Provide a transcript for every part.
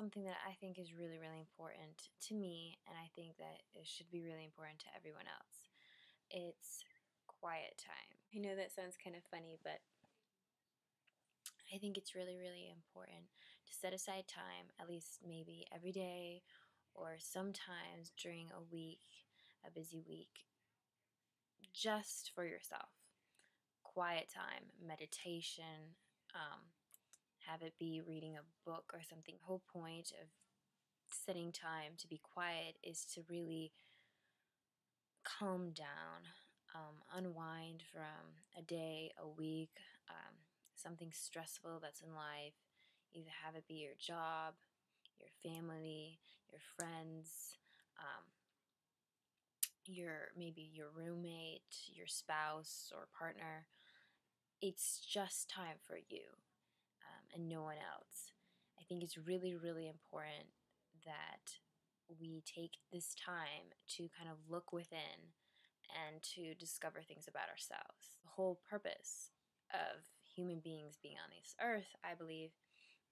something that I think is really, really important to me, and I think that it should be really important to everyone else. It's quiet time. I know that sounds kind of funny, but I think it's really, really important to set aside time, at least maybe every day or sometimes during a week, a busy week, just for yourself. Quiet time, meditation, um, have it be reading a book or something. The whole point of setting time to be quiet is to really calm down, unwind from a day, a week, something stressful that's in life. Either have it be your job, your family, your friends, um, maybe your roommate, your spouse or partner. It's just time for you, and no one else. I think it's really, really important that we take this time to kind of look within and to discover things about ourselves. The whole purpose of human beings being on this earth, I believe,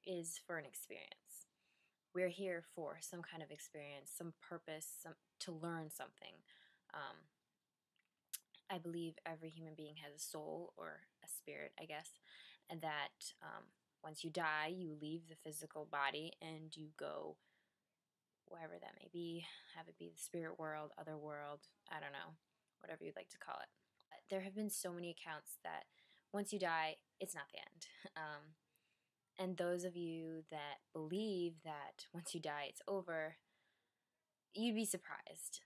is for an experience. We're here for some kind of experience, some purpose, to learn something. Um, I believe every human being has a soul or a spirit, I guess, and that once you die, you leave the physical body and you go wherever that may be, have it be the spirit world, other world, I don't know, whatever you'd like to call it. There have been so many accounts that once you die, it's not the end. And those of you that believe that once you die, it's over, you'd be surprised.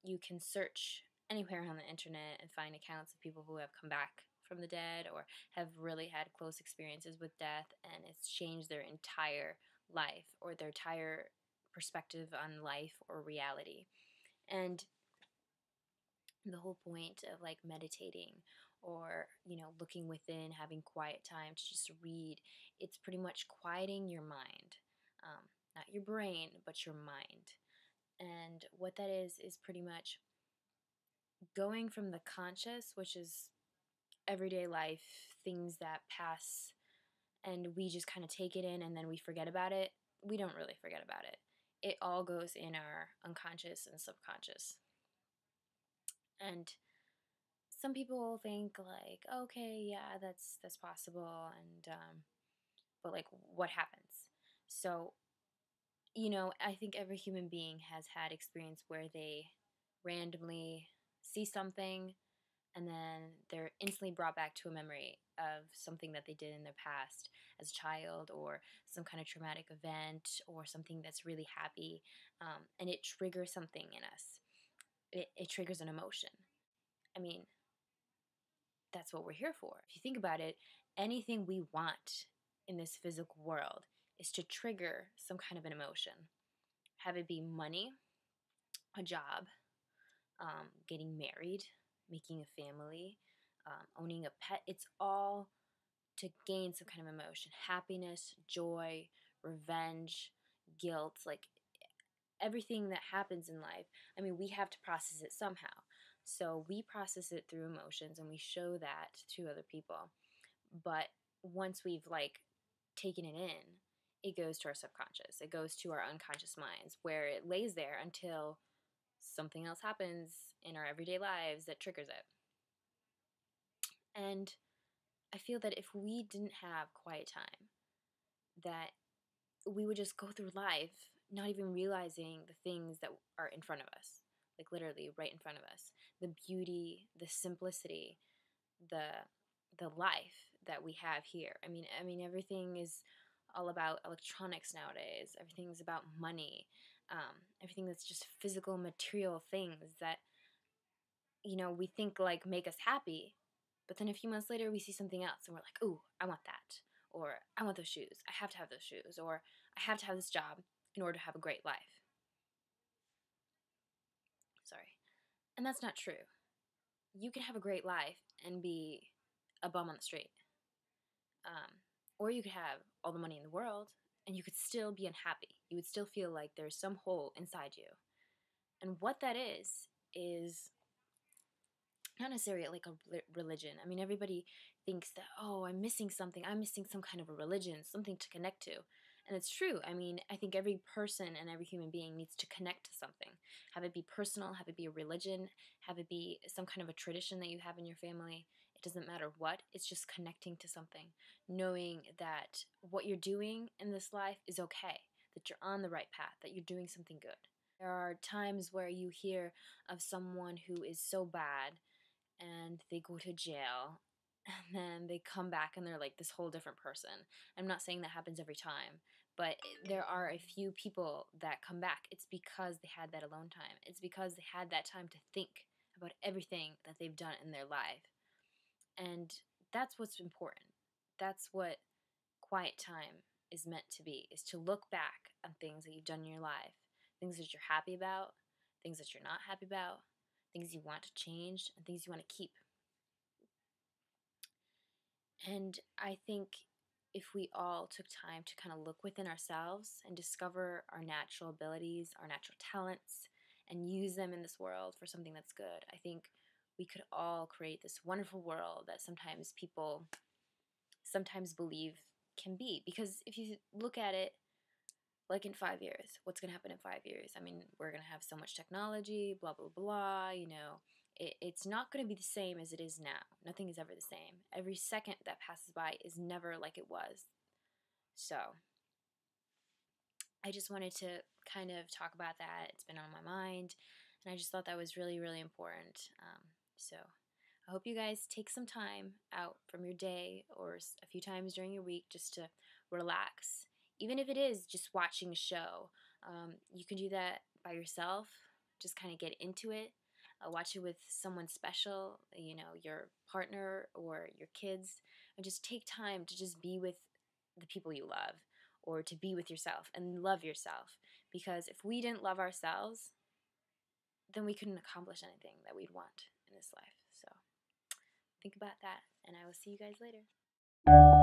You can search anywhere on the internet and find accounts of people who have come back from the dead or have really had close experiences with death, and it's changed their entire life or their entire perspective on life or reality. And the whole point of like meditating or looking within, having quiet time to just read, it's pretty much quieting your mind, not your brain but your mind. And what that is pretty much going from the conscious, which is everyday life, things that pass and we just kind of take it in and then we forget about it. We don't really forget about it. It all goes in our unconscious and subconscious. And some people think like, okay, yeah, that's possible, and but like, what happens? So, I think every human being has had experience where they randomly see something and then they're instantly brought back to a memory of something that they did in their past as a child, or some kind of traumatic event, or something that's really happy, and it triggers something in us. It triggers an emotion. I mean, that's what we're here for. If you think about it, anything we want in this physical world is to trigger some kind of an emotion. Have it be money, a job, getting married, making a family, owning a pet. It's all to gain some kind of emotion. Happiness, joy, revenge, guilt, like everything that happens in life. I mean, we have to process it somehow. So we process it through emotions and we show that to other people. But once we've like taken it in, it goes to our subconscious. It goes to our unconscious minds, where it lays there until something else happens in our everyday lives that triggers it. And I feel that if we didn't have quiet time, that we would just go through life not even realizing the things that are in front of us, like literally right in front of us. The beauty, the simplicity, the life that we have here. I mean everything is all about electronics nowadays. Everything's about money. Everything that's just physical, material things that we think like make us happy, but then a few months later we see something else and we're like, ooh, I want that, or I want those shoes. I have to have those shoes, or I have to have this job in order to have a great life. Sorry. And that's not true. You can have a great life and be a bum on the street. Um, or you could have all the money in the world and you could still be unhappy. You would still feel like there's some hole inside you. And what that is not necessarily like a religion. I mean, everybody thinks that, oh, I'm missing something. I'm missing some kind of a religion, something to connect to. And it's true. I mean, I think every person and every human being needs to connect to something. Have it be personal, have it be a religion, have it be some kind of a tradition that you have in your family. It doesn't matter what, it's just connecting to something. Knowing that what you're doing in this life is okay, that you're on the right path, that you're doing something good. There are times where you hear of someone who is so bad and they go to jail and then they come back and they're like this whole different person. I'm not saying that happens every time, but there are a few people that come back. It's because they had that alone time. It's because they had that time to think about everything that they've done in their life. And that's what's important. That's what quiet time is meant to be, is to look back on things that you've done in your life, things that you're happy about, things that you're not happy about, things you want to change, and things you want to keep. And I think if we all took time to kind of look within ourselves and discover our natural abilities, our natural talents, and use them in this world for something that's good, I think we could all create this wonderful world that sometimes people sometimes believe can be. Because if you look at it, like in 5 years, what's going to happen in 5 years? I mean, we're going to have so much technology, blah, blah, blah, it's not going to be the same as it is now. Nothing is ever the same. Every second that passes by is never like it was. So I just wanted to kind of talk about that. It's been on my mind, and I just thought that was really, really important. So I hope you guys take some time out from your day or a few times during your week just to relax. Even if it is just watching a show, you can do that by yourself. Just kind of get into it. Watch it with someone special, your partner or your kids, and just take time to just be with the people you love or to be with yourself and love yourself. Because if we didn't love ourselves, then we couldn't accomplish anything that we'd want in this life. So think about that, and I will see you guys later.